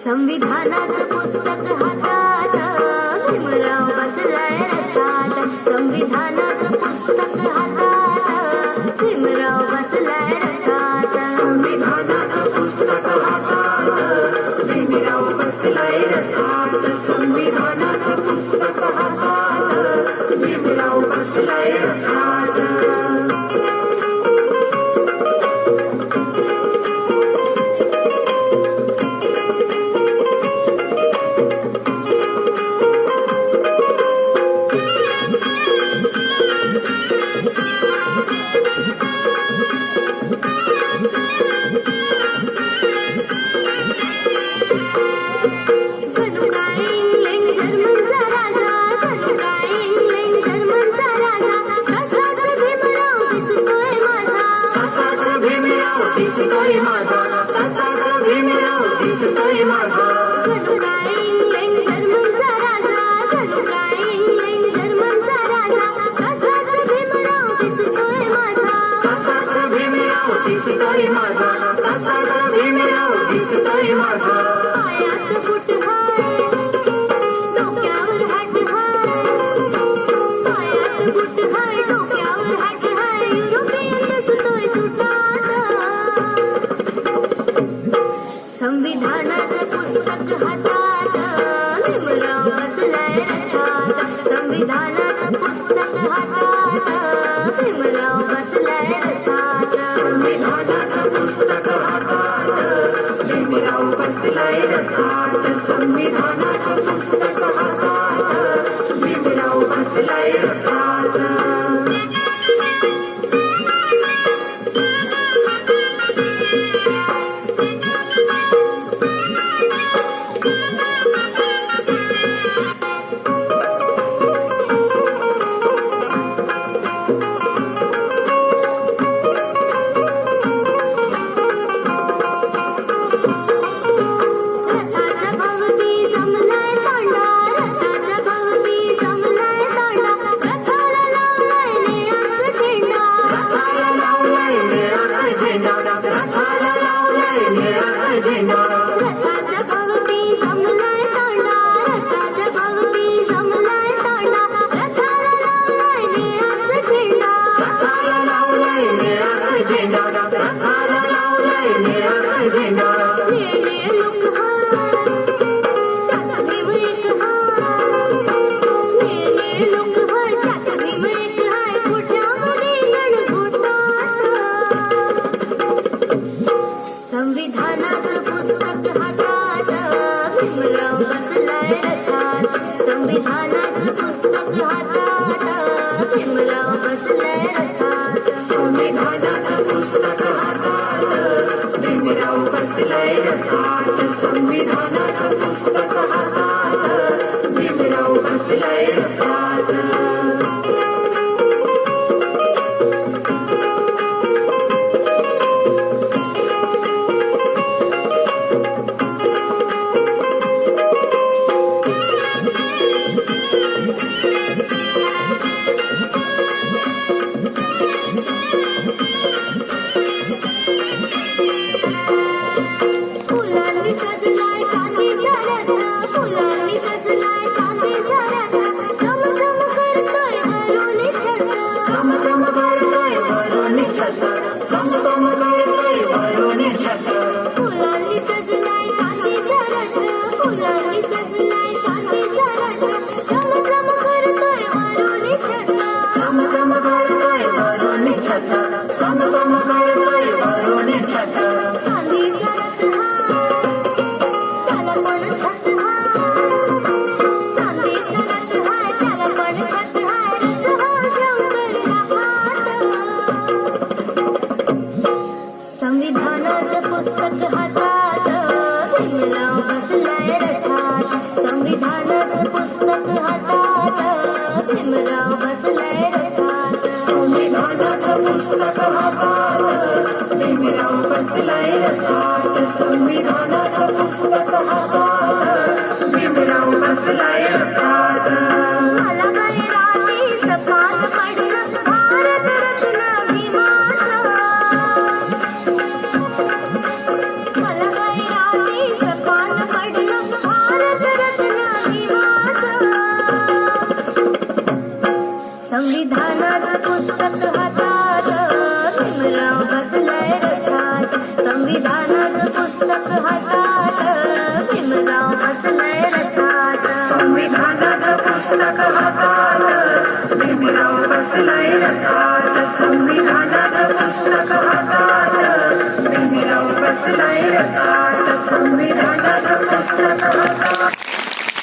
संविधानाचं पुस्तक हातात भीमराव बसलाय रथात. संविधानाचं पुस्तक हातात भीमराव बसलाय रथात. संविधानाचं पुस्तक हातात भीमराव बसलाय रथात. संविधानाचं पुस्तक हातात भीमराव बसलाय रथात. दिसतोय माझा सासाचा भीमराव दिसतोय माझा. सासाचा भीमराव दिसतोय माझा. सासाचा भीमराव दिसतोय माझा. पायात फुट हाय डोक्यावर हात हाय. पायात फुट हाय डोक्यावर हात हाय. युरोपियन दिसतोय तुटात. संविधानाचं पुस्तक हातात भीमराव बसलाय रथात. संविधानाचं पुस्तक हातात भीमराव बसलाय रथात. संविधानाचं पुस्तक हातात भीमराव बसलाय रथात. संविधानाचं पुस्तक हातात भीमराव बसलाय रथात. संविधानाचं पुस्तक हातात भीमराव बसलाय रथात. संविधानाचं पुस्तक हातात भीमराव बसलाय रथात. संविधानाचं पुस्तक हातात भीमराव बसलाय रथात. संविधानाचं पुस्तक हातात भीमराव बसलाय रथात. फुलांनी सजलाय गांधीचा रथ. पुस्तक हातात भीमराव बसलाय रथात संविधानाचं पुस्तक हातात भीमराव बसलाय रथात संविधानाचं पुस्तक हातात भीमराव बसलाय रथात संविधानाचं पुस्तक हातात भीमराव बसलाय रथात मला बळीराजाचं पान पडलं भारतरत्न भीमाचं मला बळीराजाचं पान पडलं भारतरत्न भीमाचं संविधानाचं पुस्तक हातात भीमराव बसलाय रथात संविधानाचं पुस्तक हातात भीमराव बसलाय रथात संविधानाचं पुस्तक हातात भीमराव बसलाय रथात संविधानाचं पुस्तक हातात भीमराव बसलाय रथात संविधानाचं पुस्तक हातात